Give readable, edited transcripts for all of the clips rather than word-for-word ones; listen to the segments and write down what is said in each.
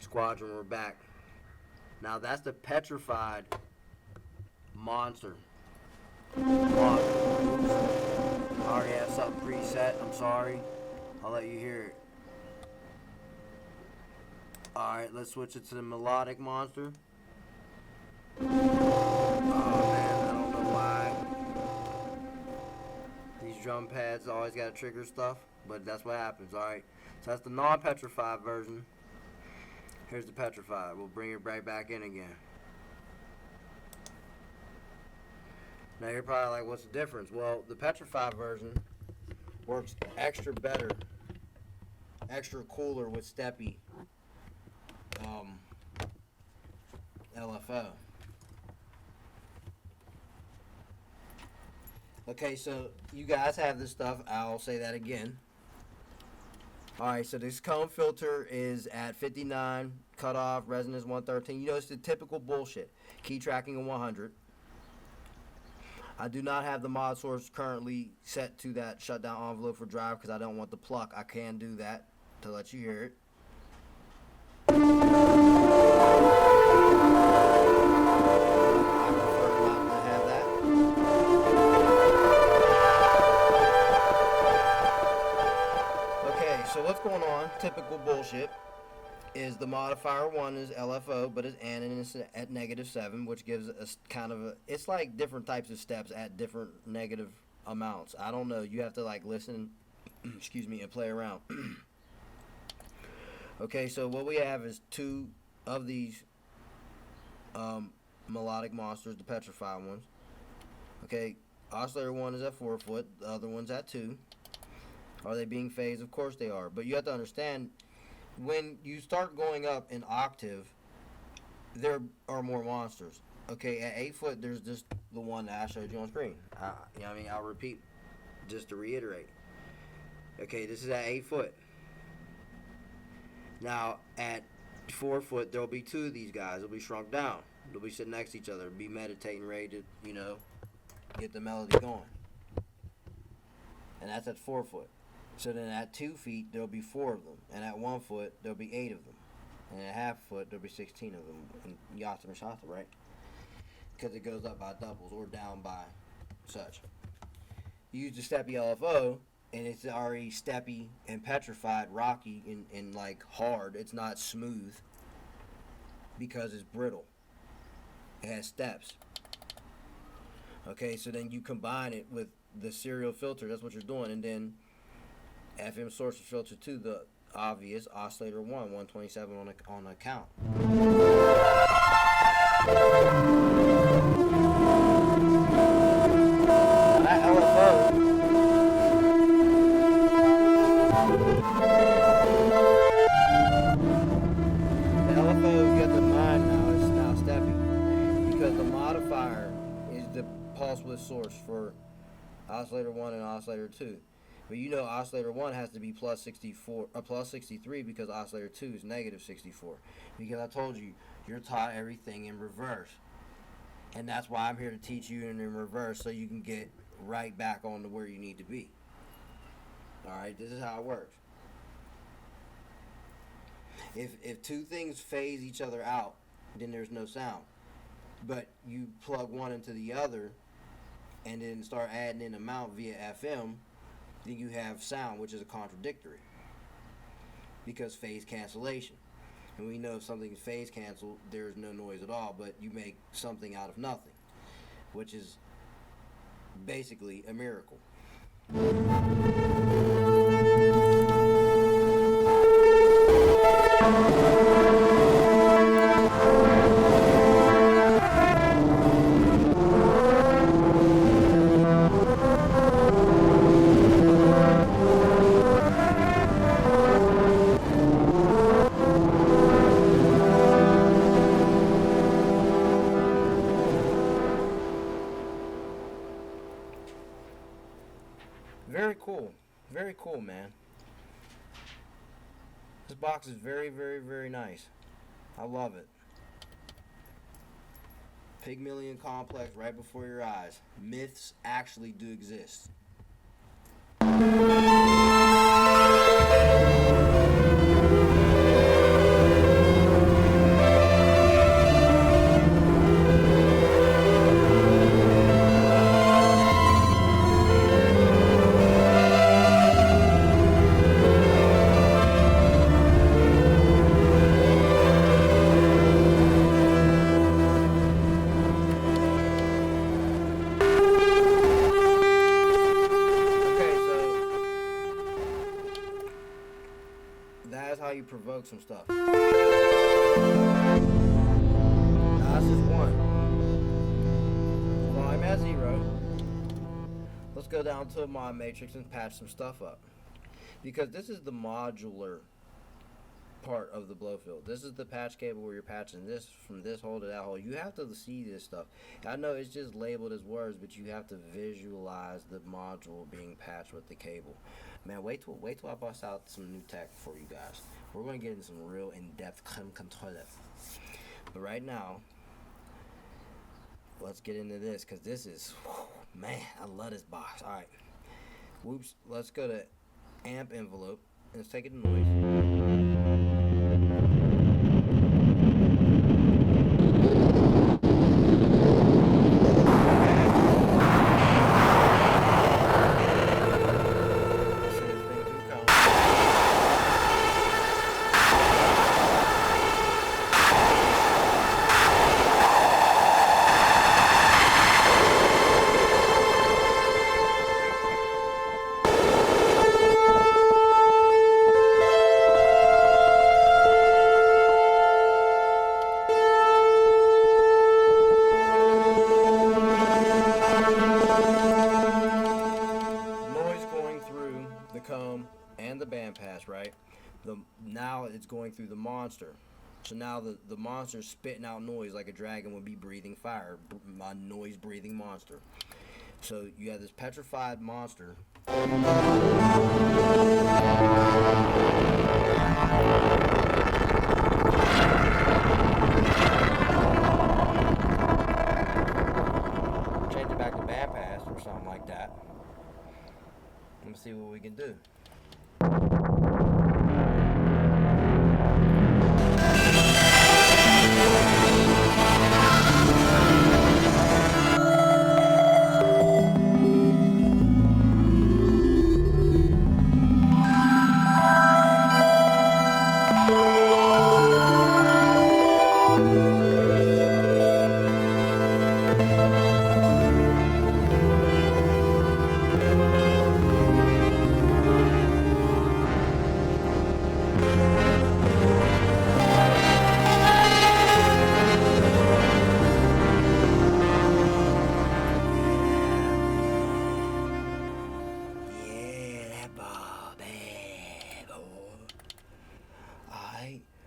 Squadron, we're back. Now that's the petrified monster. I already have something preset. I'm sorry. I'll let you hear it. Alright, let's switch it to the melodic monster. Oh man, I don't know why. These drum pads always gotta trigger stuff, but that's what happens. Alright, so that's the non-petrified version. Here's the petrified. We'll bring it right back in again. Now you're probably like, what's the difference? Well, the petrified version works extra better, extra cooler with steppy LFO. Okay, so you guys have this stuff. I'll say that again. Alright, so this cone filter is at 59, cutoff, resonance 113. You know, it's the typical bullshit. Key tracking of 100. I do not have the mod source currently set to that shutdown envelope for drive because I don't want the pluck. I can do that to let you hear it. I prefer not to have that. Okay, so what's going on? Typical bullshit. Is the modifier 1 is LFO, but it's and it's at -7, which gives us kind of a, it's like different types of steps at different negative amounts. I don't know. You have to like listen, excuse me, and play around. Okay, so what we have is 2 of these melodic monsters, the petrified ones. Okay, oscillator 1 is at 4 foot, the other one's at 2. Are they being phased? Of course they are, but you have to understand, when you start going up in octave, there are more monsters. Okay, at 8 foot, there's just the one that I showed you on screen. You know what I mean? I'll repeat just to reiterate. Okay, this is at 8 foot. Now, at 4 foot, there'll be 2 of these guys. They'll be shrunk down. They'll be sitting next to each other, be meditating, ready to, you know, get the melody going. And that's at 4 foot. So then at 2 feet, there'll be 4 of them. And at 1 foot, there'll be 8 of them. And at half foot, there'll be 16 of them. And yata and shata, right? Because it goes up by doubles or down by such. You use the steppy LFO, and it's already steppy and petrified, rocky, and like hard. It's not smooth because it's brittle. It has steps. Okay, so then you combine it with the serial filter. That's what you're doing. And then FM source filter 2, the obvious oscillator 1, 127 on a count. Now that LFO, you have to mind now, it's now steppy because the modifier is the pulse width source for oscillator 1 and oscillator 2. But you know oscillator 1 has to be plus 64 or plus 63 because oscillator 2 is negative 64. Because I told you, you're taught everything in reverse. And that's why I'm here to teach you in reverse so you can get right back on to where you need to be. Alright, this is how it works. If 2 things phase each other out, then there's no sound. But you plug one into the other and then start adding in amount via FM, then you have sound, which is a contradictory because phase cancellation. And we know if something is phase canceled, there's no noise at all, but you make something out of nothing, which is basically a miracle. Very cool, man. This box is very, very, very nice. I love it. Pygmalion complex right before your eyes. Myths actually do exist. provoke some stuff. Now, this is 1. Volume at 0. Let's go down to my matrix and patch some stuff up. Because this is the modular part of the Blofeld. This is the patch cable where you're patching this from this hole to that hole. You have to see this stuff. I know it's just labeled as words, but you have to visualize the module being patched with the cable. Man, wait till I bust out some new tech for you guys. We're going to get into some real in-depth control. But right now, let's get into this, because this is, man, I love this box. All right. Whoops. Let's go to amp envelope. Let's take it to noise. And the bandpass, right? Now it's going through the monster. So now the monster's spitting out noise like a dragon would be breathing fire, a noise-breathing monster. So you have this petrified monster. Change it back to bandpass or something like that. Let's see what we can do.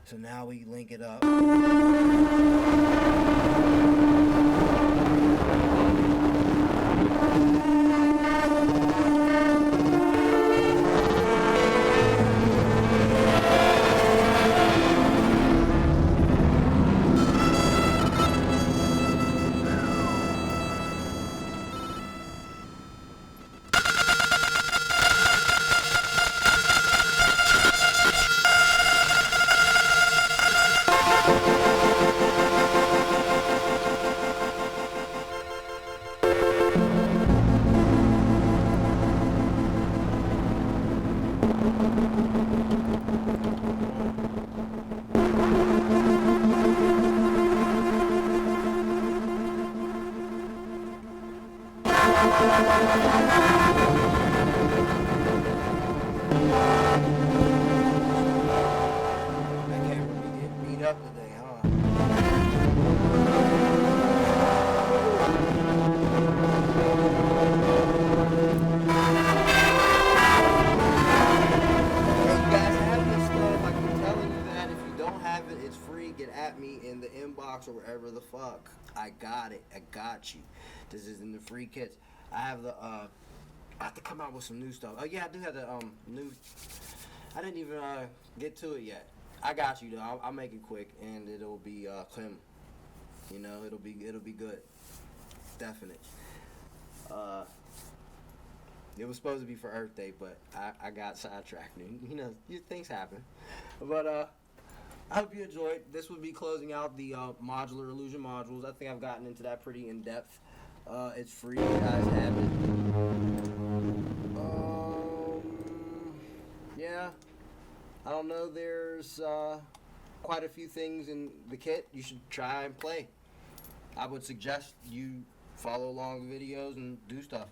So now we link it up. Or wherever the fuck. I got it. I got you. This is in the free kits. I have the I have to come out with some new stuff. Oh yeah, I do have the new. I didn't even get to it yet. I got you though. I'll make it quick and it'll be clean. You know, it'll be good. Definite. It was supposed to be for Earth Day, but I got sidetracked. You know, things happen. But I hope you enjoyed. This would be closing out the modular illusion modules. I think I've gotten into that pretty in depth. It's free. You guys have it. Yeah. I don't know. There's quite a few things in the kit you should try and play. I would suggest you follow along the videos and do stuff.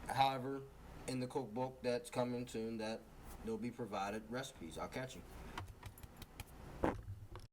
However, in the cookbook that's coming soon, that there'll be provided recipes. I'll catch you.